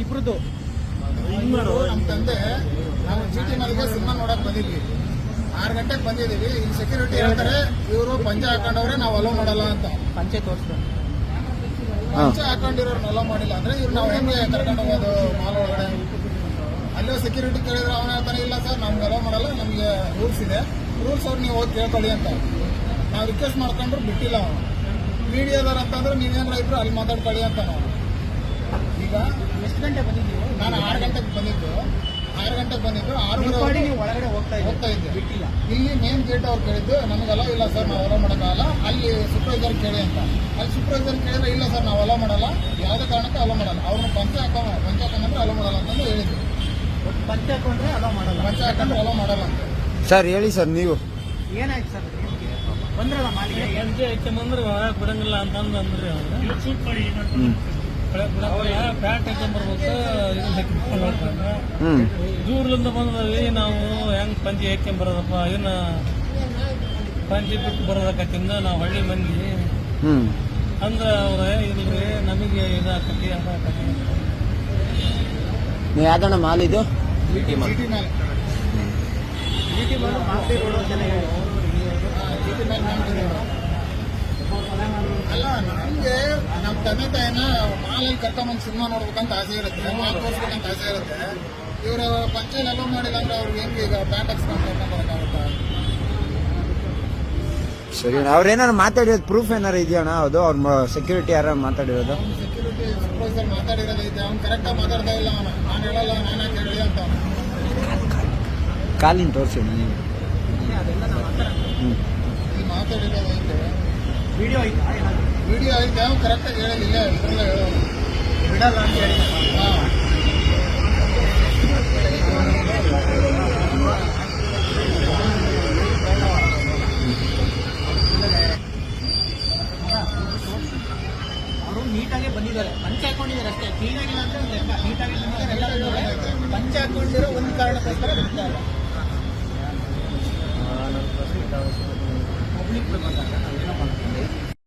ಇಬ್ರದ್ದು ನಮ್ಮ ತಂದೆ ನಾವು ಜಿಟಿ ಮನೆಗೆ ಸಿನಿಮಾ ನೋಡಕ್ ಬಂದಿದ್ವಿ. 6 ಗಂಟೆಗೆ ಬಂದಿದ್ದೀವಿ. ಇಲ್ಲಿ ಸೆಕ್ಯೂರಿಟಿ ಹೇಳ್ತಾರೆ ಇವರು ಪಂಚೆ ಹಾಕೊಂಡವ್ರೆ ನಾವು ಅಲೋ ಮಾಡಲ್ಲ ಅಂತ. ಪಂಚೆ ತೋರಿಸ್ತಾರೆ. ಪಂಚೆ ಹಾಕೊಂಡಿರೋರ್ನ ಅಲೋ ಮಾಡಿಲ್ಲ ಅಂದ್ರೆ ಇವ್ರು ನಾವು ಹೆಂಗೆ ಕರ್ಕೊಂಡು ಹೋಗೋದು ಮಾಲ್ ಒಳಗಡೆ? ಅಲ್ಲೇ ಸೆಕ್ಯೂರಿಟಿ ಕೇಳಿದ್ರೆ ಅವನ ಹೇಳ್ತಾನೆ ಇಲ್ಲ ಸರ್ ನಮ್ಗೆ ಅಲೋ ಮಾಡಲ್ಲ, ನಮಗೆ ರೂಲ್ಸ್ ಇದೆ, ರೂಲ್ಸ್ ಅವ್ರು ನೀವು ಹೋಗಿ ಕೇಳ್ಕೊಳ್ಳಿ ಅಂತ. ನಾವು ರಿಕ್ವೆಸ್ಟ್ ಮಾಡ್ಕೊಂಡ್ರು ಬಿಟ್ಟಿಲ್ಲ ಅವನು. ಮೀಡಿಯಾದವ್ರು ಅಂತಂದ್ರೆ ನೀವೇನಾರ ಇದ್ರು ಅಲ್ಲಿ ಮಾತಾಡ್ಕೊಳ್ಳಿ ಅಂತ ನಾವು. ಈಗ ಎಷ್ಟು ಗಂಟೆ ಬಂದಿದ್ದೀವಿ? ನಾನು 6 ಗಂಟೆಗೆ ಬಂದಿದ್ದು. 6:30 ನೀವು ಒಳಗಡೆ ಹೋಗ್ತಾ ಇದ್ದೆ. ಬಿಟ್ಟಿಲ್ಲ. ಇಲ್ಲಿ ಮೇನ್ ಗೇಟ್ ಅವ್ರು ಕೇಳಿದ್ದು ನಮಗೆ ಅಲೋ ಇಲ್ಲ ಸರ್, ನಾವು ಅಲೋ ಮಾಡೋಕ್ಕಾಗಲ್ಲ, ಅಲ್ಲಿ ಸೂಪರ್ವೈಸರ್ ಕೇಳಿ ಅಂತ. ಅಲ್ಲಿ ಸೂಪರ್ವೈಸರ್ ಕೇಳಿದ್ರೆ ಇಲ್ಲ ಸರ್ ನಾವು ಅಲೋ ಮಾಡಲ್ಲ, ಯಾವುದೇ ಕಾರಣಕ್ಕೂ ಅಲೋ ಮಾಡಲ್ಲ, ಅವ್ರನ್ನ ಪಂಚೆ ಹಾಕೊಂಡ್ರೆ ಅಲೋ ಮಾಡಲ್ಲ ಅಂತಂದು ಹೇಳಿದ್ರು. ಪಂಚೆ ಹಾಕೊಂಡ್ರೆ ಅಲೋ ಮಾಡಲ್ಲ, ಪಂಚೆ ಹಾಕೊಂಡ್ರೆ ಅಲೋ ಮಾಡಲ್ಲ ಅಂತ. ಸರ್ ಹೇಳಿ ಸರ್, ನೀವು ಏನಾಯ್ತು ಸರ್? ಬಂದ್ರಲ್ಲ ಮಾಲಿಗೆ ಪಂಚೆ ಹಾಕ್ಯಂಬಂದ್ರೆ ಒಳಗೆ ಬಿಡಂಗಿಲ್ಲ ಅಂತಂದು ಅಂದ್ರಿ ಪ್ಯಾಂಟ್ ಹಾಕೊಂಡ್ಬರ್ಬೇಕು, ಇದನ್ನ ಹಾಕಿ ದೂರ್ಲಿಂದ ಬಂದವಿ ನಾವು ಹೆಂಗ್ ಪಂಚೆ ಹಾಕ್ಯಂಬರೋದಪ್ಪ, ಇದನ್ನ ಪಂಚೆ ಬಿಟ್ಟು ಬರೋದಕ್ಕಿಂದ ನಾವು ಹಳ್ಳಿ ಮಂದಿ ಅಂದ್ರೆ ಅವ್ರೆ ಇಲ್ರಿ ನಮಗೆ ಇದಾಕತಿ ಅದಾಕತಿ. ನೀವು ಯಾವ್ದಣ್ಣ ಮಾಲ್ ಇದು? ಜಿಟಿ ಮೇಲೆ ಜಿಟಿ ಬಂದು ಮಾಸ್ತಿ ರೋಡ್ ಜನ ಜಿಟಿ ಮೇಲೆ ಮಾಡ್ತಿದ್ರು. ಅಲ್ಲ ನಮ್ಗೆ ನಮ್ಮ ತಂದೆ ತಾಯಿನ ಮಾಲಲ್ಲಿ ಕರ್ಕೊಂಬಂದು ಸಿನಿಮಾ ನೋಡ್ಬೇಕಂತ ಆಸೆ ಇರುತ್ತೆ, ಮಾಲ್ ತೋರಿಸ್ಬೇಕಂತ ಆಸೆ ಇರುತ್ತೆ. ಇವರು ಪಂಚಾಯತ್ ಅಲೋ ಮಾಡಿಲ್ಲ ಅಂದ್ರೆ ಅವ್ರಿಗೆ ಹೆಂಗೆ ಈಗ ಪ್ಯಾಂಟ್ ಹಾಕ್ಸ್ಕೊಂಡು ಬರೋಕ್ಕಾಗುತ್ತಾ? ಸರಿ, ಅವ್ರೇನಾರು ಮಾತಾಡಿರೋದು ಪ್ರೂಫ್ ಏನಾರು ಇದೆಯಣ್ಣ? ಹೌದು, ಅವ್ರ ಸೆಕ್ಯೂರಿಟಿ ಯಾರು ಮಾತಾಡಿರೋದು? ಅವ್ನು ಸೆಕ್ಯೂರಿಟಿ ಸೂಪರ್ವೈಸರ್ ಮಾತಾಡಿರೋದೈತೆ, ಅವ್ನು ಕರೆಕ್ಟಾಗಿ ಮಾತಾಡ್ತಾ ಇಲ್ಲ. ನಾನು ಹೇಳಲ್ಲ, ನಾನು ಯಾಕೆ ಹೇಳಿ ಅಂತ. ಕಾಲಿನ ತೋರಿಸಿ ನೀವು. ಅದೆಲ್ಲ ನಾವು ಇಲ್ಲಿ ಮಾತಾಡಿರೋದೈತೆ, ವಿಡಿಯೋ ಐತಾ ಏನಾದ್ರು? ವಿಡಿಯೋ ಐತೆ, ಅವ್ನು ಕರೆಕ್ಟಾಗಿ ಹೇಳಿಲ್ಲ, ಇದ್ರಲ್ಲ ಹೇಳೋದು ಬಿಡಲ್ಲ ಅಂತ ಹೇಳಿ. ಹಾಂ. ಅವರು ನೀಟಾಗೆ ಬಂದಿದ್ದಾರೆ, ಪಂಚೆ ಹಾಕೊಂಡಿದ್ದಾರೆ ಅಷ್ಟೇ, ಕ್ಲೀನ್ ಆಗಿಲ್ಲ ಅಂದ್ರೆ ಒಂದು ಲೆಕ್ಕ. ನೀಟಾಗಿ ಬಂದಿದ್ದಾರೆ, ಎಲ್ಲ ಬಂದಿದ್ದಾರೆ. ಪಂಚೆ ಹಾಕೊಂಡಿರೋ ಒಂದು ಕಾರಣಕ್ಕೋಸ್ಕರ ಬಿಡ್ತಾ ಇಲ್ಲ. ಪಬ್ಲಿಕ್